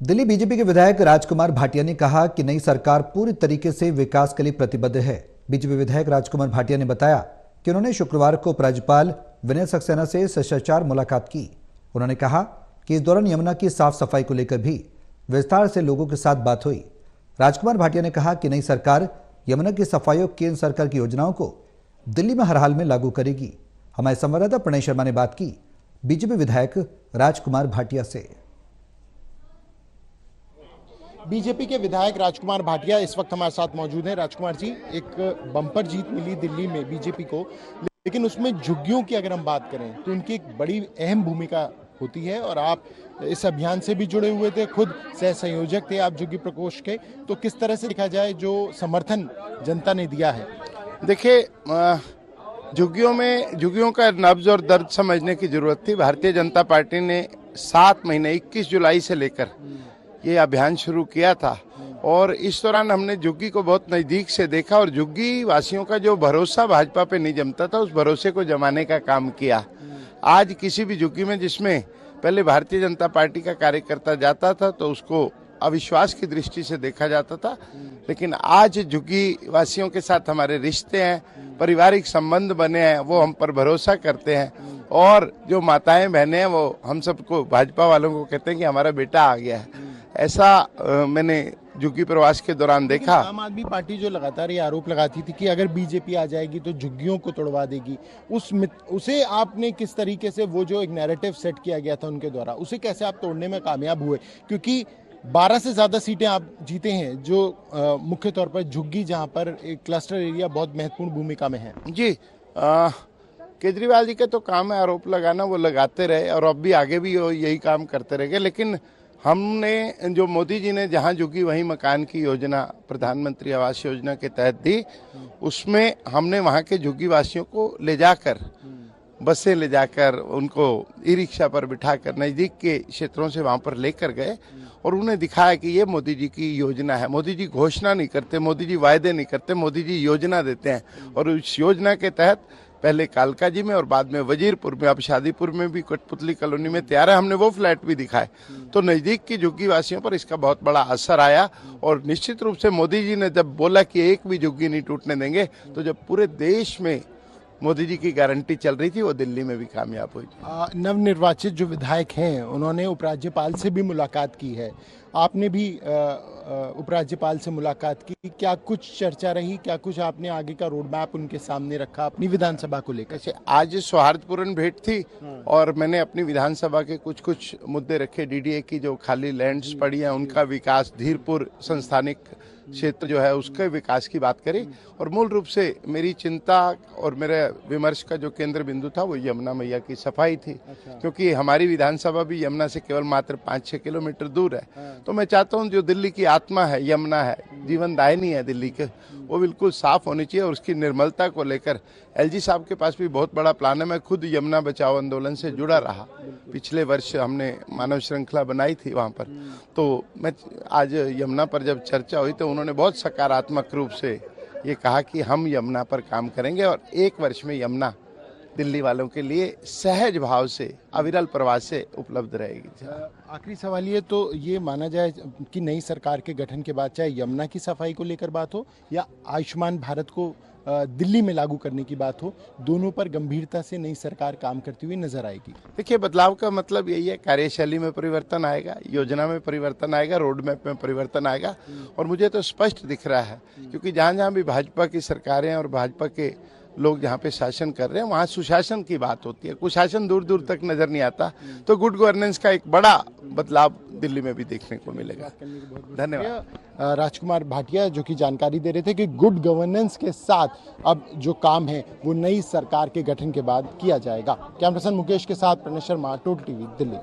Delhi BJP के विधायक राजकुमार भाटिया ने कहा कि नई सरकार पूरी तरीके से विकास के लिए प्रतिबद्ध है। बीजेपी विधायक राजकुमार भाटिया ने बताया कि उन्होंने शुक्रवार को उपराज्यपाल विनय सक्सेना से शिष्टाचार मुलाकात की। उन्होंने कहा कि इस दौरान यमुना की साफ सफाई को लेकर भी विस्तार से लोगों के साथ बात हुई। राजकुमार भाटिया ने कहा कि नई सरकार यमुना की सफाई और केंद्र सरकार की योजनाओं को दिल्ली में हर हाल में लागू करेगी। हमारे संवाददाता प्रणय शर्मा ने बात की बीजेपी विधायक राजकुमार भाटिया से। बीजेपी के विधायक राजकुमार भाटिया इस वक्त हमारे साथ मौजूद हैं। राजकुमार जी, एक बम्पर जीत मिली दिल्ली में बीजेपी को, लेकिन उसमें झुग्गियों की अगर हम बात करें तो उनकी एक बड़ी अहम भूमिका होती है और आप इस अभियान से भी जुड़े हुए थे, खुद सह संयोजक थे आप झुग्गी प्रकोष्ठ के। तो किस तरह से देखा जाए जो समर्थन जनता ने दिया है? देखिए, झुग्गियों का नब्ज और दर्द समझने की जरूरत थी। भारतीय जनता पार्टी ने 7 महीने 21 जुलाई से लेकर ये अभियान शुरू किया था और इस दौरान हमने झुग्गी को बहुत नजदीक से देखा और झुग्गी वासियों का जो भरोसा भाजपा पे नहीं जमता था, उस भरोसे को जमाने का काम किया। आज किसी भी झुग्गी में जिसमें पहले भारतीय जनता पार्टी का कार्यकर्ता जाता था तो उसको अविश्वास की दृष्टि से देखा जाता था, लेकिन आज झुग्गी वासियों के साथ हमारे रिश्ते हैं, पारिवारिक संबंध बने हैं, वो हम पर भरोसा करते हैं और जो माताएं बहनें हैं वो हम सबको, भाजपा वालों को कहते हैं कि हमारा बेटा आ गया है। ऐसा मैंने झुग्गी प्रवास के दौरान देखा। आम आदमी पार्टी जो लगातार ये आरोप लगाती थी कि अगर बीजेपी आ जाएगी तो झुग्गियों को तोड़वा देगी, उसे आपने किस तरीके से, वो जो एक नैरेटिव सेट किया गया था उनके द्वारा, उसे कैसे आप तोड़ने में कामयाब हुए? क्योंकि 12 से ज्यादा सीटें आप जीते हैं, जो मुख्य तौर पर झुग्गी, जहां पर एक क्लस्टर एरिया बहुत महत्वपूर्ण भूमिका में है। जी, केजरीवाल जी का तो काम है आरोप लगाना, वो लगाते रहे और अब भी आगे भी यही काम करते रहेंगे। लेकिन हमने, जो मोदी जी ने जहां झुग्गी वहीं मकान की योजना प्रधानमंत्री आवास योजना के तहत दी, उसमें हमने वहां के झुग्गी वासियों को ले जाकर, बसें ले जाकर, उनको ई रिक्शा पर बिठाकर नजदीक के क्षेत्रों से वहां पर लेकर गए और उन्हें दिखाया कि ये मोदी जी की योजना है। मोदी जी घोषणा नहीं करते, मोदी जी वायदे नहीं करते, मोदी जी योजना देते हैं और उस योजना के तहत पहले कालका जी में और बाद में वजीरपुर में, अब शादीपुर में भी कठपुतली कॉलोनी में तैयार है, हमने वो फ्लैट भी दिखाए। तो नजदीक की झुग्गी वासियों पर इसका बहुत बड़ा असर आया और निश्चित रूप से मोदी जी ने जब बोला कि एक भी झुग्गी नहीं टूटने देंगे, तो जब पूरे देश में मोदी जी की गारंटी चल रही थी, वो दिल्ली में भी कामयाब हुई। नवनिर्वाचित जो विधायक हैं उन्होंने उपराज्यपाल से भी मुलाकात की है, आपने भी उपराज्यपाल से मुलाकात की। क्या कुछ चर्चा रही? क्या कुछ आपने आगे का रोड मैप उनके सामने रखा अपनी विधानसभा को लेकर? आज सौहार्दपूर्ण भेंट थी और मैंने अपनी विधानसभा के कुछ मुद्दे रखे। डीडीए की जो खाली लैंड्स पड़ी हैं उनका विकास, धीरपुर संस्थानिक क्षेत्र जो है उसके विकास की बात करी और मूल रूप से मेरी चिंता और मेरे विमर्श का जो केंद्र बिंदु था वो यमुना मैया की सफाई थी। क्योंकि हमारी विधानसभा भी यमुना से केवल मात्र 5-6 किलोमीटर दूर है। तो मैं चाहता हूँ जो दिल्ली की आत्मा है, यमुना है, जीवन दायिनी है दिल्ली के, वो बिल्कुल साफ होनी चाहिए और उसकी निर्मलता को लेकर एलजी साहब के पास भी बहुत बड़ा प्लान है। मैं खुद यमुना बचाओ आंदोलन से जुड़ा रहा, पिछले वर्ष हमने मानव श्रृंखला बनाई थी वहाँ पर। तो मैं आज यमुना पर जब चर्चा हुई तो उन्होंने बहुत सकारात्मक रूप से ये कहा कि हम यमुना पर काम करेंगे और 1 वर्ष में यमुना दिल्ली वालों के लिए सहज भाव से, अविरल प्रवाह से उपलब्ध रहेगी। आखिरी सवाल ये, तो ये माना जाए कि नई सरकार के गठन के बाद चाहे यमुना की सफाई को लेकर बात हो या आयुष्मान भारत को दिल्ली में लागू करने की बात हो, दोनों पर गंभीरता से नई सरकार काम करती हुई नजर आएगी। देखिए, बदलाव का मतलब यही है, कार्यशैली में परिवर्तन आएगा, योजना में परिवर्तन आएगा, रोड मैप में परिवर्तन आएगा और मुझे तो स्पष्ट दिख रहा है क्योंकि जहाँ जहाँ भी भाजपा की सरकारें और भाजपा के लोग जहाँ पे शासन कर रहे हैं वहाँ सुशासन की बात होती है, कुशासन दूर दूर तक नजर नहीं आता। तो गुड गवर्नेंस का एक बड़ा बदलाव दिल्ली में भी देखने को मिलेगा। धन्यवाद। राजकुमार भाटिया जो कि जानकारी दे रहे थे कि गुड गवर्नेंस के साथ अब जो काम है वो नई सरकार के गठन के बाद किया जाएगा। कैमरा पर्सन मुकेश के साथ प्रणय शर्मा, टोटल टीवी, दिल्ली।